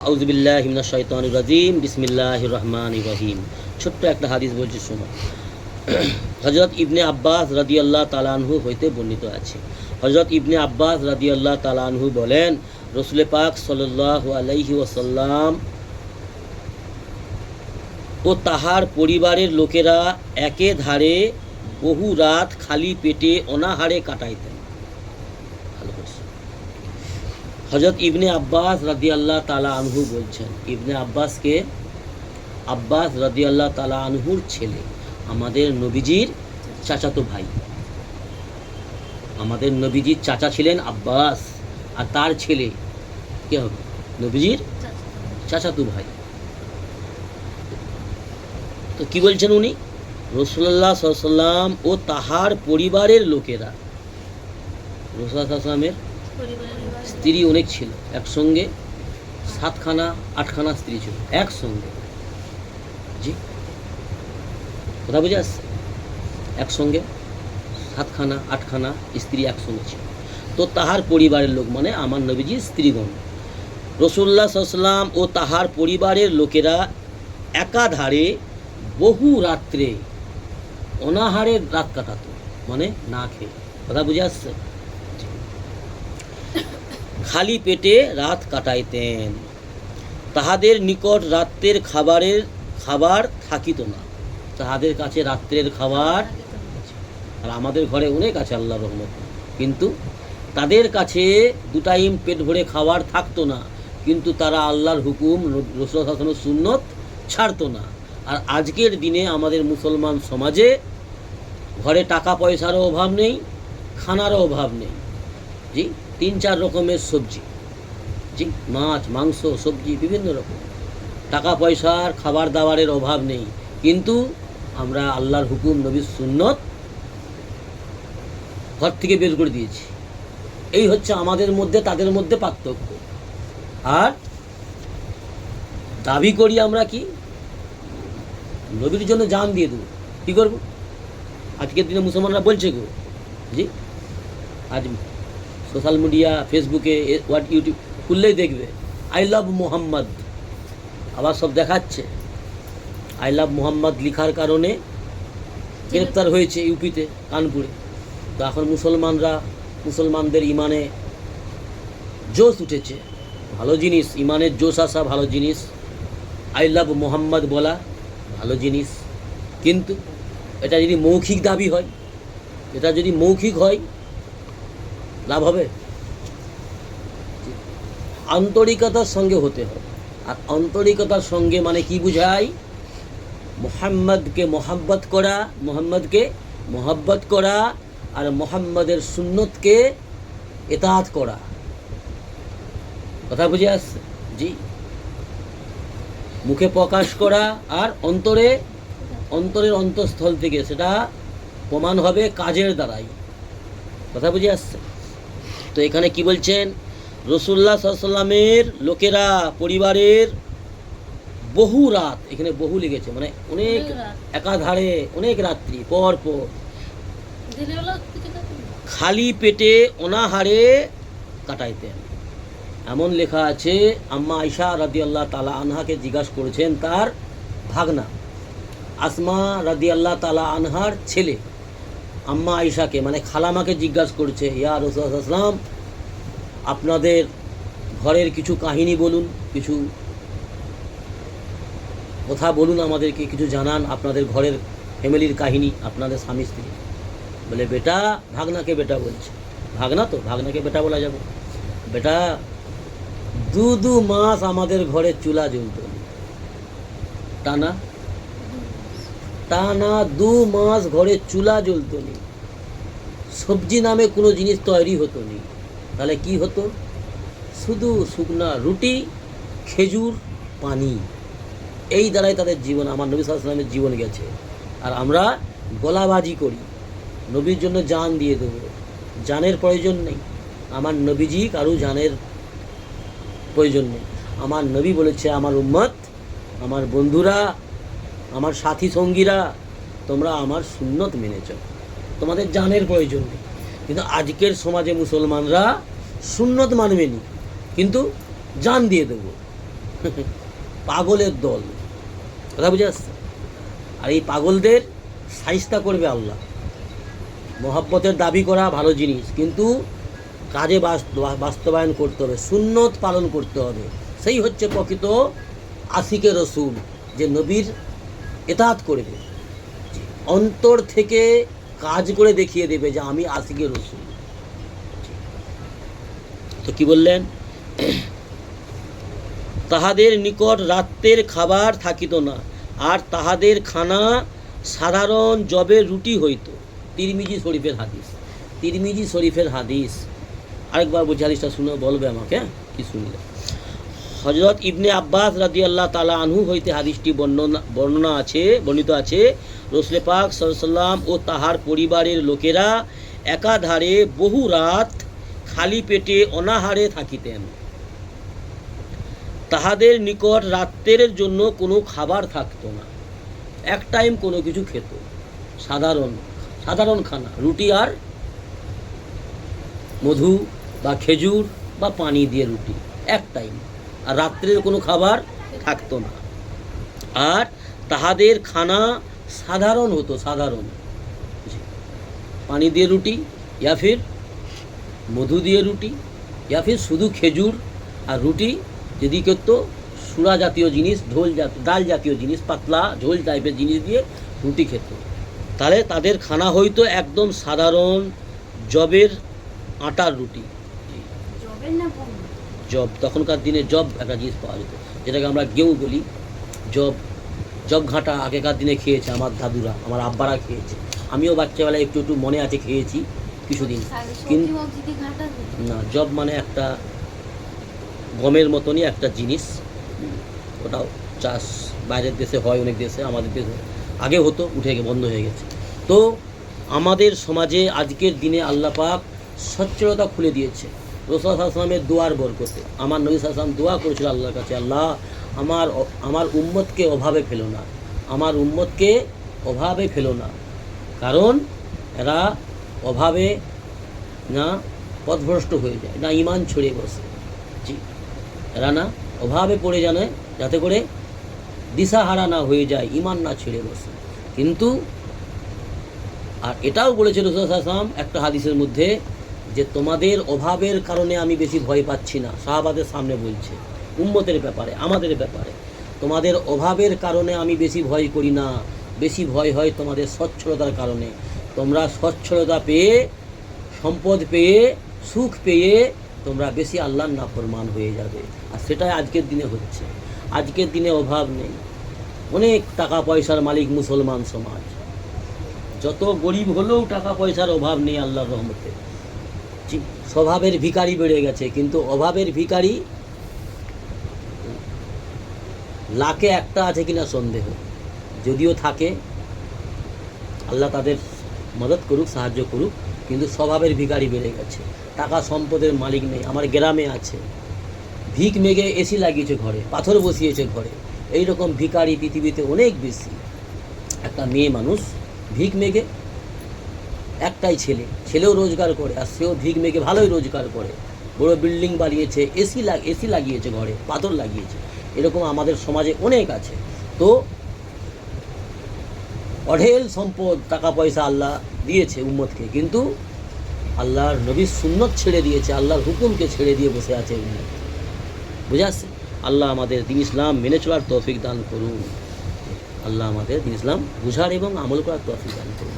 আউযুবিল্লাহি মিনাশ শাইতানির রাজিম বিসমিল্লাহির রহমানির রহিম। ছোট্ট একটা হাদিস বলছি শোনো। হযরত ইবনে আব্বাস রাদিয়াল্লাহু তাআলা আনহু হইতে বর্ণিত আছে। হযরত ইবনে আব্বাস রাদিয়াল্লাহু তাআলা আনহু বলেন, রাসূল পাক সাল্লাল্লাহু আলাইহি ওয়াসাল্লাম ও তাহার পরিবারের লোকেরা একে ধারে বহু রাত খালি পেটে অনাহারে কাটাইতেন। হযরত ইবনে আব্বাস রাদিয়াল্লাহু তাআলা আনহু বলছেন, ইবনে আব্বাসকে আব্বাস রাদিয়াল্লাহু তাআলা আনহুর ছেলে, আমাদের নবীজির চাচাতো ভাই। আমাদের নবীজির চাচা ছিলেন আব্বাস, আর তার ছেলে কে হবে? নবীজির চাচাতো ভাই। তো কি বলছেন উনি? রাসূলুল্লাহ সাল্লাল্লাহু আলাইহি ওয়াসাল্লাম ও তাহার পরিবারের লোকেরা, রাসূলুল্লাহ সাল্লাল্লাহু আলাইহি ওয়াসাল্লামের স্ত্রী অনেক ছিল, একসঙ্গে 7খানা 8খানা স্ত্রী ছিল একসঙ্গে। জি, কথা বুঝে আসছে? একসঙ্গে 7খানা 8খানা স্ত্রী একসঙ্গে ছিল। তো তাহার পরিবারের লোক মানে আমার নবীজির স্ত্রীগণ, রাসূলুল্লাহ সাল্লাল্লাহু আলাইহি ওয়াসাল্লাম ও তাহার পরিবারের লোকেরা একাধারে বহু রাত্রে অনাহারে রাত কাটাতো, মানে না খেয়ে। কথা বুঝে আসছে? খালি পেটে রাত কাটাইতেন। তাহাদের নিকট রাত্রের খাবার থাকিত না। তাহাদের কাছে রাত্রের খাবার, আর আমাদের ঘরে অনেক আছে আল্লাহর রহমত, কিন্তু তাদের কাছে 2 টাইম পেট ভরে খাবার থাকতো না, কিন্তু তারা আল্লাহর হুকুম রাসূলুল্লাহ সাল্লাল্লাহু আলাইহি ওয়াসাল্লামের সুন্নত ছাড়তো না। আর আজকের দিনে আমাদের মুসলমান সমাজে ঘরে টাকা পয়সারও অভাব নেই, খানারও অভাব নেই। জি, 3-4 রকমের সবজি, জি, মাছ মাংস সবজি বিভিন্ন রকম, টাকা পয়সার খাবার দাবারের অভাব নেই, কিন্তু আমরা আল্লাহর হুকুম নবীর সুন্নত ঘর থেকে বের করে দিয়েছি। এই হচ্ছে আমাদের মধ্যে তাদের মধ্যে পার্থক্য। আর দাবি করি আমরা কি? নবীর জন্য জান দিয়ে দেবো। কী করবো? আজকের দিনে মুসলমানরা বলছে গো, জি, আজ সোশ্যাল মিডিয়া ফেসবুকে ইউটিউব খুললেই দেখবে আই লাভ মোহাম্মদ, আবার সব দেখাচ্ছে। আই লাভ মোহাম্মদ লিখার কারণে গ্রেপ্তার হয়েছে ইউপিতে, কানপুরে। তো এখন মুসলমানদের ইমানে জোশ উঠেছে, ভালো জিনিস, ইমানের জোশ আসা ভালো জিনিস, আই লাভ মোহাম্মদ বলা ভালো জিনিস। কিন্তু এটা যদি মৌখিক দাবি হয়, এটা যদি মৌখিক হয়, লাভ হবে? আন্তরিকতার সঙ্গে হতে হবে। আর আন্তরিকতার সঙ্গে মানে কি বুঝায়? মুহাম্মদকে মহব্বত করা আর মুহাম্মদের সুন্নতকে ইতাআত করা। কথা বুঝে আসছে? জি, মুখে প্রকাশ করা আর অন্তরের অন্তঃস্থল থেকে সেটা প্রমাণ হবে কাজের দ্বারাই। কথা বুঝে আসছে? তো এখানে কি বলছেন? রাসূলুল্লাহ সাল্লাল্লাহু আলাইহি ওয়াসাল্লামের লোকেরা পরিবারের বহু রাত, এখানে বহু লেগেছে মানে অনেক, একাধারে অনেক রাত্রি পর পর খালি পেটে অনাহারে কাটাইতেন। এমন লেখা আছে, আম্মা আয়েশা রাদিয়াল্লাহু তাআলা আনহাকে জিজ্ঞাসা করেছেন তার ভাগনা আসমা রাদিয়াল্লাহু তাআলা আনহার ছেলে আম্মা আয়েশাকে মানে খালামাকে জিজ্ঞাসা করছে, ইয়া রাসূলুল্লাহ সাল্লাল্লাহু আলাইহি ওয়াসাল্লাম, আপনাদের ঘরের কিছু কাহিনী বলুন, কিছু কথা বলুন, আমাদেরকে কিছু জানান আপনাদের ঘরের ফ্যামিলির কাহিনী, আপনাদের স্বামী স্ত্রী। বলে বেটা, ভাগনাকে বেটা বলছে। ভাগনা তো, ভাগনাকে বেটা বলা যাবে? বেটা, 2 মাস আমাদের ঘরে চুলা জ্বলত টানা 2 মাস ঘরে চুলা জ্বলত নি, সবজি নামে কোনো জিনিস তৈরি হতো নি। তাহলে কি হতো? শুধু শুকনা রুটি, খেজুর, পানি, এই দ্বারাই তাদের জীবন, আমার নবী সাল্লাল্লাহু আলাইহি ওয়াসাল্লামের জীবন গেছে। আর আমরা গলাবাজি করি, নবীর জন্য জান দিয়ে দেবো। জানের প্রয়োজন নেই, আমার নবীজি কারো জানের প্রয়োজন নেই। আমার নবী বলেছে, আমার উম্মত, আমার বন্ধুরা, আমার সাথী সঙ্গীরা, তোমরা আমার সুন্নত মেনে চলো, তোমাদের জানের প্রয়োজন নেই। কিন্তু আজকের সমাজে মুসলমানরা সুন্নত মানবেনি, কিন্তু জান দিয়ে দেবো। পাগলের দল, কথা বুঝে আসছে? আর এই পাগলদের সাইজটা করবে আল্লাহ। মহব্বতের দাবি করা ভালো জিনিস, কিন্তু কাজে বাস্তবায়ন করতে হবে, সুন্নত পালন করতে হবে। সেই হচ্ছে প্রকৃত আশিকে রসুল, যে নবীর ইতাআত করবে, অন্তর থেকে কাজ করে দেখিয়ে দেবে যে আমি আশিকে রসুল। তো কি বললেন? তাহাদের নিকট রাত্রের খাবার থাকিত না, আর তাহাদের খানা সাধারণ জবের রুটি হইত। তিরমিজি শরীফের হাদিস, তিরমিজি শরীফের হাদিস। আরেকবার বলছি, হাদিসটা শুনে বলবে আমাকে, কি শুনলে? হযরত ইবনে আব্বাস রাদিয়াল্লাহু তাআলা আনহু হইতে হাদিসটি বর্ণিত আছে। রাসূল পাক সাল্লাল্লাহু আলাইহি ওয়াসাল্লাম ও তাহার পরিবারের লোকেরা একাধারে বহু রাত খালি পেটে অনাহারে থাকিতেন। তাহাদের নিকট রাত্রের জন্য কোনো খাবার থাকতো না, এক টাইম কোনো কিছু খেত, সাধারণ খানা, রুটি আর মধু বা খেজুর বা পানি দিয়ে রুটি, এক টাইম। আর রাত্রের কোনো খাবার থাকতো না। আর তাহাদের খানা সাধারণ হতো, সাধারণ, পানি দিয়ে রুটি, ইয়া ফির মধু দিয়ে রুটি, ইয়া ফির শুধু খেজুর আর রুটি। যদি করতো সুরা জাতীয় জিনিস, ডাল জাতীয় জিনিস, পাতলা ঝোল টাইপের জিনিস দিয়ে রুটি খেত। তাহলে তাদের খানা হইতো একদম সাধারণ জবের আটার রুটি। জব, তখনকার দিনে জব একটা জিনিস পাওয়া যেত, যেটাকে আমরা গেউ বলি। জব ঘাঁটা আগেকার দিনে খেয়েছে আমার দাদুরা, আমার আব্বারা খেয়েছে, আমিও বাচ্চাবেলায় একটু একটু মনে আছে, খেয়েছি কিছুদিন। কিন্তু না, জব মানে একটা গমের মতনই একটা জিনিস, ওটাও চাষ বাইরের দেশে হয়, অনেক দেশে, আমাদের দেশে আগে হতো, উঠে বন্ধ হয়ে গেছে। তো আমাদের সমাজে আজকের দিনে আল্লাহ পাক সচ্ছলতা খুলে দিয়েছে। রাসূল সাল্লাল্লাহু আলাইহি ওয়াসাল্লামের দুয়ার বরকতে আমার নবী সাল্লাল্লাহু আলাইহি ওয়াসাল্লাম দোয়া করেছিল আল্লাহর কাছে, আল্লাহ আমার উম্মতকে অভাবে ফেলো না, আমার উম্মতকে অভাবে ফেলো না। কারণ এরা অভাবে না পথভ্রষ্ট হয়ে যায়, না ঈমান ছড়িয়ে বসে। জি, এরা না অভাবে পড়ে জানে, যাতে করে দিশাহারা না হয়ে যায়, ঈমান না ছেড়ে বসে। কিন্তু আর এটাও বলেছে রাসূল সাল্লাল্লাহু আলাইহি ওয়াসাল্লাম একটা হাদিসের মধ্যে, যে তোমাদের অভাবের কারণে আমি বেশি ভয় পাচ্ছি না। সাহাবাদের সামনে বলছে, উম্মতের ব্যাপারে, আমাদের ব্যাপারে, তোমাদের অভাবের কারণে আমি বেশি ভয় করি না, বেশি ভয় হয় তোমাদের সচ্ছলতার কারণে। তোমরা সচ্ছলতা পেয়ে, সম্পদ পেয়ে, সুখ পেয়ে তোমরা বেশি আল্লাহর নাফরমান হয়ে যাবে। আর সেটাই আজকের দিনে হচ্ছে। আজকের দিনে অভাব নেই, অনেক টাকা পয়সার মালিক মুসলমান সমাজ, যত গরিব হলেও টাকা পয়সার অভাব নেই আল্লাহর রহমতে। স্বভাবের ভিখারি বেড়ে গেছে, কিন্তু অভাবের ভিখারি লাখে একটা আছে কিনা সন্দেহ। যদিও থাকে, আল্লাহ তাদের মদত করুক, সাহায্য করুক, কিন্তু স্বভাবের ভিখারি বেড়ে গেছে, টাকা সম্পদের মালিক নেই। আমার গ্রামে আছে, ভিক মেঘে এসি লাগিয়েছে ঘরে, পাথর বসিয়েছে ঘরে, এইরকম ভিখারি পৃথিবীতে অনেক বেশি। একটা মেয়ে মানুষ ভিক মেঘে, একটাই ছেলেও রোজগার করে, আর সেও ভিক মেঘে ভালোই রোজগার করে, বড় বিল্ডিং বানিয়েছে, এসি লাগিয়েছে ঘরে, পাথর লাগিয়েছে। এরকম আমাদের সমাজে অনেক আছে। তো অঢেল সম্পদ, টাকা পয়সা আল্লাহ দিয়েছে উম্মতকে, কিন্তু আল্লাহর নবীর সুন্নত ছেড়ে দিয়েছে, আল্লাহর হুকুমকে ছেড়ে দিয়ে বসে আছে উম্মত। বুঝে আসছে? আল্লাহ আমাদের দ্বীন ইসলাম মেনে চলার তৌফিক দান করুন। আল্লাহ আমাদের দ্বীন ইসলাম বুঝার এবং আমল করার তৌফিক দান করুন।